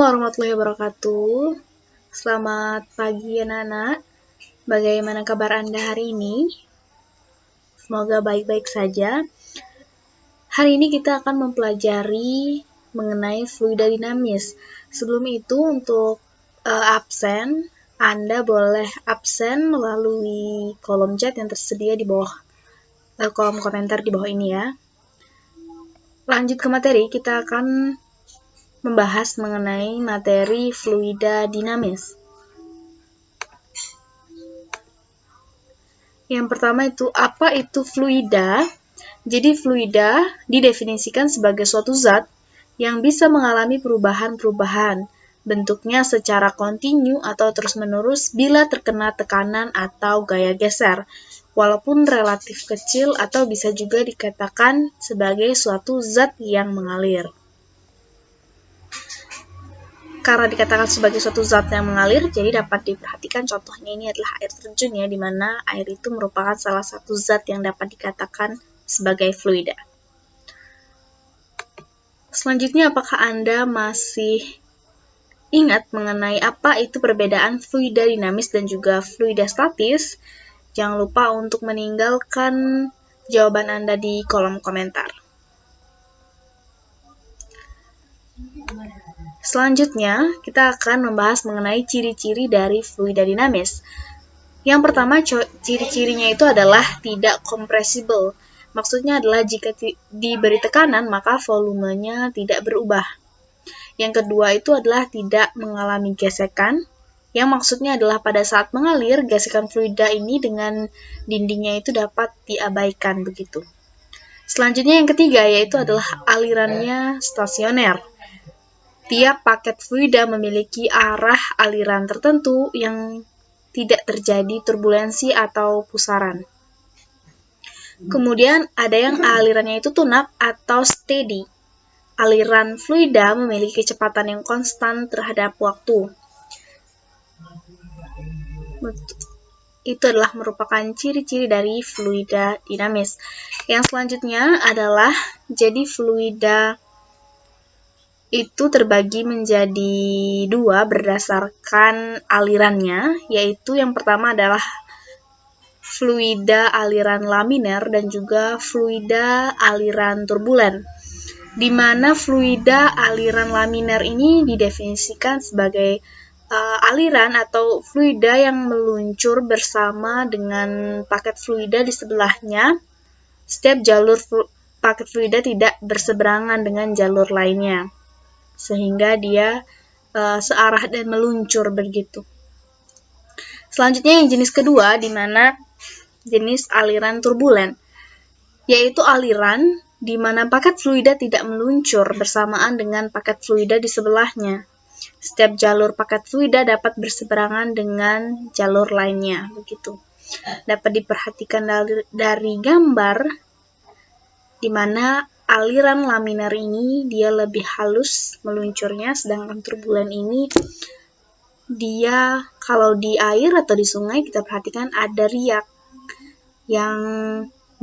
warahmatullahi wabarakatuh. Selamat pagi anak-anak. Bagaimana kabar Anda hari ini? Semoga baik-baik saja. Hari ini kita akan mempelajari mengenai fluida dinamis. Sebelum itu untuk absen, Anda boleh absen melalui kolom chat yang tersedia di bawah kolom komentar di bawah ini ya. Lanjut ke materi, kita akan membahas mengenai materi fluida dinamis. Yang pertama itu, apa itu fluida? Jadi fluida didefinisikan sebagai suatu zat yang bisa mengalami perubahan-perubahan bentuknya secara kontinu atau terus-menerus bila terkena tekanan atau gaya geser, walaupun relatif kecil atau bisa juga dikatakan sebagai suatu zat yang mengalir. Karena dikatakan sebagai suatu zat yang mengalir, jadi dapat diperhatikan contohnya ini adalah air terjun ya, di mana air itu merupakan salah satu zat yang dapat dikatakan sebagai fluida. Selanjutnya, apakah Anda masih ingat mengenai apa itu perbedaan fluida dinamis dan juga fluida statis? Jangan lupa untuk meninggalkan jawaban Anda di kolom komentar. Selanjutnya, kita akan membahas mengenai ciri-ciri dari fluida dinamis. Yang pertama, ciri-cirinya itu adalah tidak compressible. Maksudnya adalah jika diberi tekanan, maka volumenya tidak berubah. Yang kedua itu adalah tidak mengalami gesekan, yang maksudnya adalah pada saat mengalir, gesekan fluida ini dengan dindingnya itu dapat diabaikan begitu. Selanjutnya yang ketiga yaitu adalah alirannya stasioner. Tiap paket fluida memiliki arah aliran tertentu yang tidak terjadi turbulensi atau pusaran. Kemudian ada yang alirannya itu tunak atau steady. Aliran fluida memiliki kecepatan yang konstan terhadap waktu. Itu adalah merupakan ciri-ciri dari fluida dinamis. Yang selanjutnya adalah jadi fluida itu terbagi menjadi dua berdasarkan alirannya, yaitu yang pertama adalah fluida aliran laminer dan juga fluida aliran turbulen, di mana fluida aliran laminer ini didefinisikan sebagai aliran atau fluida yang meluncur bersama dengan paket fluida di sebelahnya. Setiap jalur paket fluida tidak berseberangan dengan jalur lainnya, sehingga dia searah dan meluncur begitu. Selanjutnya yang jenis kedua, di mana jenis aliran turbulen, yaitu aliran di mana paket fluida tidak meluncur bersamaan dengan paket fluida di sebelahnya. Setiap jalur paket fluida dapat berseberangan dengan jalur lainnya, begitu. Dapat diperhatikan dari gambar, di mana aliran laminer ini dia lebih halus meluncurnya, sedangkan turbulen ini dia kalau di air atau di sungai kita perhatikan ada riak yang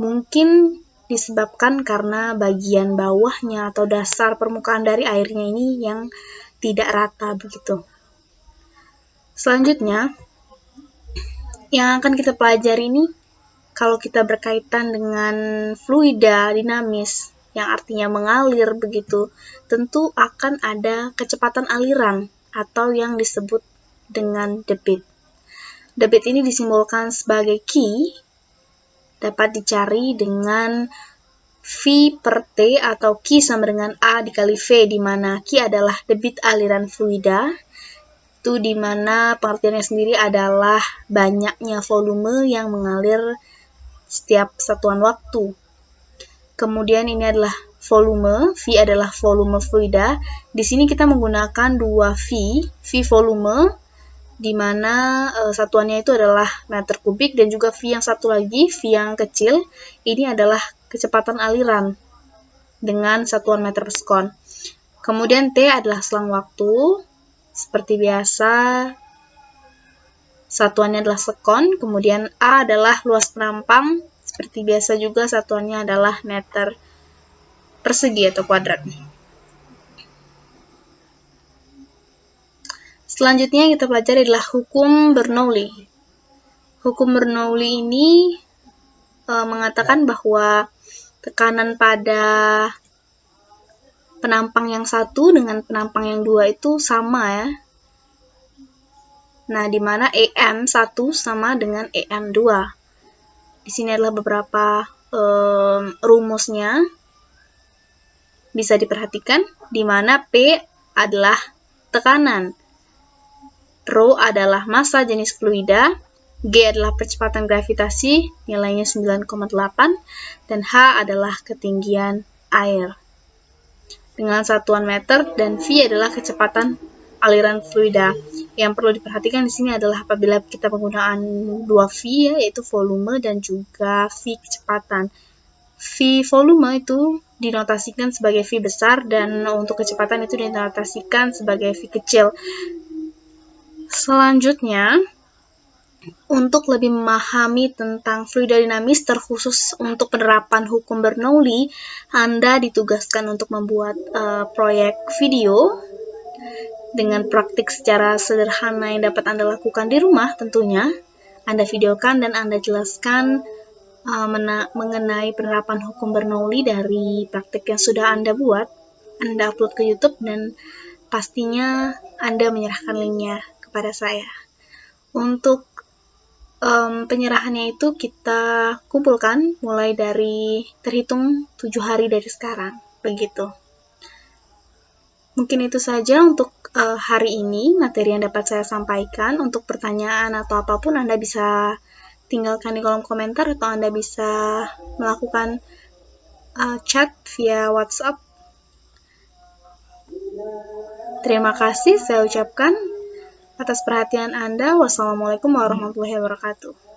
mungkin disebabkan karena bagian bawahnya atau dasar permukaan dari airnya ini yang tidak rata begitu. Selanjutnya yang akan kita pelajari ini, kalau kita berkaitan dengan fluida dinamis yang artinya mengalir begitu, tentu akan ada kecepatan aliran atau yang disebut dengan debit. Debit ini disimbolkan sebagai Q, dapat dicari dengan V per T atau Q sama dengan A dikali V, di mana Q adalah debit aliran fluida, itu di mana pengertiannya sendiri adalah banyaknya volume yang mengalir setiap satuan waktu. Kemudian ini adalah volume, V adalah volume fluida. Di sini kita menggunakan dua V volume, di mana satuannya itu adalah meter kubik, dan juga V yang satu lagi, V yang kecil, ini adalah kecepatan aliran dengan satuan meter per sekon. Kemudian T adalah selang waktu, seperti biasa satuannya adalah sekon. Kemudian A adalah luas penampang, seperti biasa juga satuannya adalah meter persegi atau kuadrat. Selanjutnya kita pelajari adalah hukum Bernoulli. Hukum Bernoulli ini mengatakan bahwa tekanan pada penampang yang satu dengan penampang yang dua itu sama ya. Nah, di mana EM1 sama dengan EM2. Di sini adalah beberapa rumusnya. Bisa diperhatikan, di mana P adalah tekanan, Rho adalah massa jenis fluida, G adalah percepatan gravitasi, nilainya 9,8, dan H adalah ketinggian air dengan satuan meter, dan V adalah kecepatan aliran fluida. Yang perlu diperhatikan di sini adalah apabila kita penggunaan 2V yaitu volume dan juga V kecepatan. V volume itu dinotasikan sebagai V besar dan untuk kecepatan itu dinotasikan sebagai V kecil. Selanjutnya, untuk lebih memahami tentang fluida dinamis terkhusus untuk penerapan hukum Bernoulli, Anda ditugaskan untuk membuat proyek video dengan praktik secara sederhana yang dapat Anda lakukan di rumah tentunya. Anda videokan dan Anda jelaskan mengenai penerapan hukum Bernoulli dari praktik yang sudah Anda buat. Anda upload ke YouTube dan pastinya Anda menyerahkan linknya kepada saya. Untuk penyerahannya itu kita kumpulkan mulai dari terhitung 7 hari dari sekarang, begitu. Mungkin itu saja untuk hari ini materi yang dapat saya sampaikan. Untuk pertanyaan atau apapun Anda bisa tinggalkan di kolom komentar atau Anda bisa melakukan chat via WhatsApp. Terima kasih saya ucapkan atas perhatian Anda. Wassalamualaikum warahmatullahi wabarakatuh.